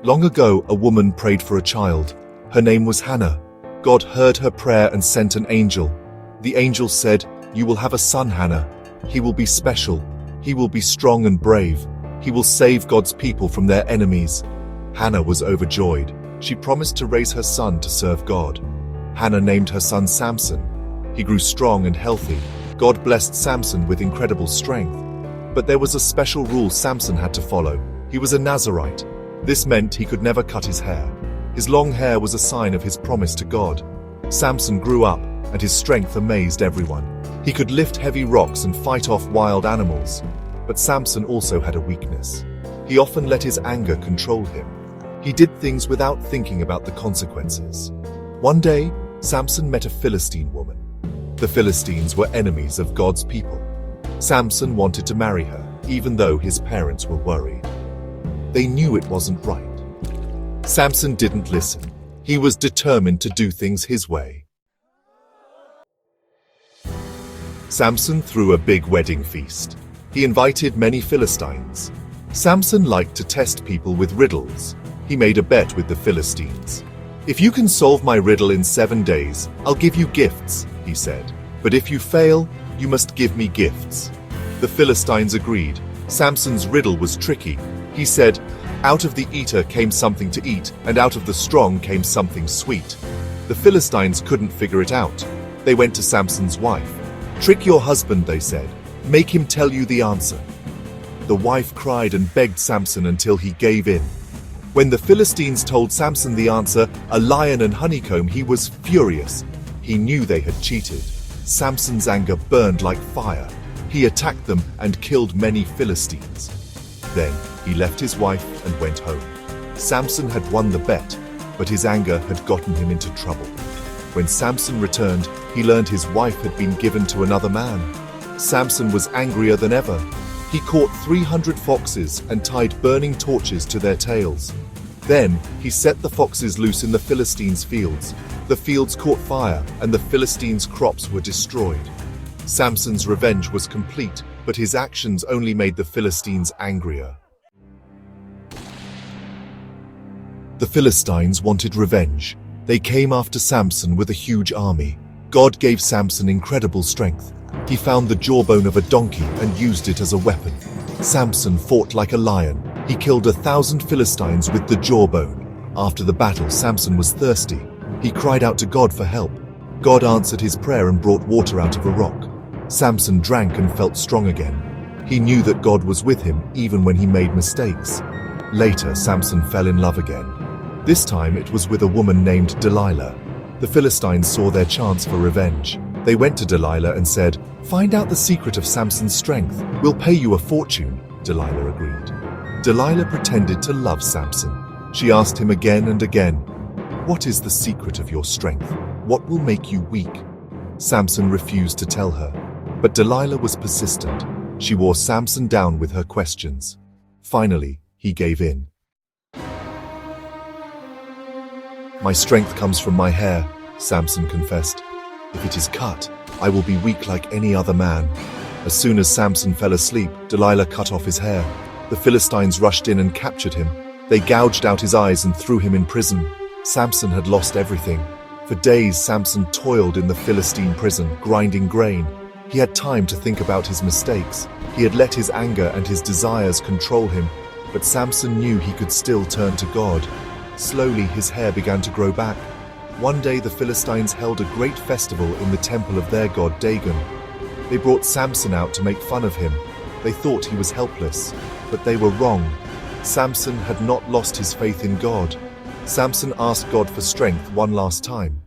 Long ago, a woman prayed for a child. Her name was Hannah. God heard her prayer and sent an angel. The angel said, "You will have a son, Hannah. He will be special. He will be strong and brave. He will save God's people from their enemies." Hannah was overjoyed. She promised to raise her son to serve God. Hannah named her son Samson. He grew strong and healthy. God blessed Samson with incredible strength. But there was a special rule Samson had to follow. He was a Nazirite. This meant he could never cut his hair. His long hair was a sign of his promise to God. Samson grew up, and his strength amazed everyone. He could lift heavy rocks and fight off wild animals. But Samson also had a weakness. He often let his anger control him. He did things without thinking about the consequences. One day, Samson met a Philistine woman. The Philistines were enemies of God's people. Samson wanted to marry her, even though his parents were worried. They knew it wasn't right. Samson didn't listen. He was determined to do things his way. Samson threw a big wedding feast. He invited many Philistines. Samson liked to test people with riddles. He made a bet with the Philistines. "If you can solve my riddle in 7 days, I'll give you gifts," he said. "But if you fail, you must give me gifts." The Philistines agreed. Samson's riddle was tricky. He said, "Out of the eater came something to eat, and out of the strong came something sweet." The Philistines couldn't figure it out. They went to Samson's wife. "Trick your husband," they said. "Make him tell you the answer." The wife cried and begged Samson until he gave in. When the Philistines told Samson the answer, a lion and honeycomb, he was furious. He knew they had cheated. Samson's anger burned like fire. He attacked them and killed many Philistines. Then he left his wife and went home. Samson had won the bet, but his anger had gotten him into trouble. When Samson returned, he learned his wife had been given to another man. Samson was angrier than ever. He caught 300 foxes and tied burning torches to their tails. Then he set the foxes loose in the Philistines' fields. The fields caught fire and the Philistines' crops were destroyed. Samson's revenge was complete, but his actions only made the Philistines angrier. The Philistines wanted revenge. They came after Samson with a huge army. God gave Samson incredible strength. He found the jawbone of a donkey and used it as a weapon. Samson fought like a lion. He killed 1,000 Philistines with the jawbone. After the battle, Samson was thirsty. He cried out to God for help. God answered his prayer and brought water out of a rock. Samson drank and felt strong again. He knew that God was with him even when he made mistakes. Later, Samson fell in love again. This time it was with a woman named Delilah. The Philistines saw their chance for revenge. They went to Delilah and said, "Find out the secret of Samson's strength. We'll pay you a fortune." Delilah agreed. Delilah pretended to love Samson. She asked him again and again, "What is the secret of your strength? What will make you weak?" Samson refused to tell her. But Delilah was persistent. She wore Samson down with her questions. Finally, he gave in. "My strength comes from my hair," Samson confessed. "If it is cut, I will be weak like any other man." As soon as Samson fell asleep, Delilah cut off his hair. The Philistines rushed in and captured him. They gouged out his eyes and threw him in prison. Samson had lost everything. For days, Samson toiled in the Philistine prison, grinding grain. He had time to think about his mistakes. He had let his anger and his desires control him, but Samson knew he could still turn to God. Slowly, his hair began to grow back. One day, the Philistines held a great festival in the temple of their god Dagon. They brought Samson out to make fun of him. They thought he was helpless, but they were wrong. Samson had not lost his faith in God. Samson asked God for strength one last time.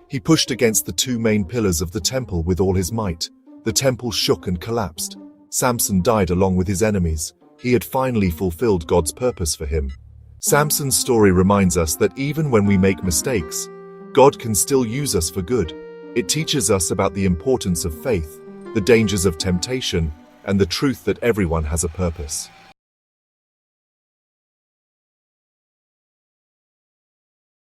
He pushed against the 2 main pillars of the temple with all his might. The temple shook and collapsed. Samson died along with his enemies. He had finally fulfilled God's purpose for him. Samson's story reminds us that even when we make mistakes, God can still use us for good. It teaches us about the importance of faith, the dangers of temptation, and the truth that everyone has a purpose.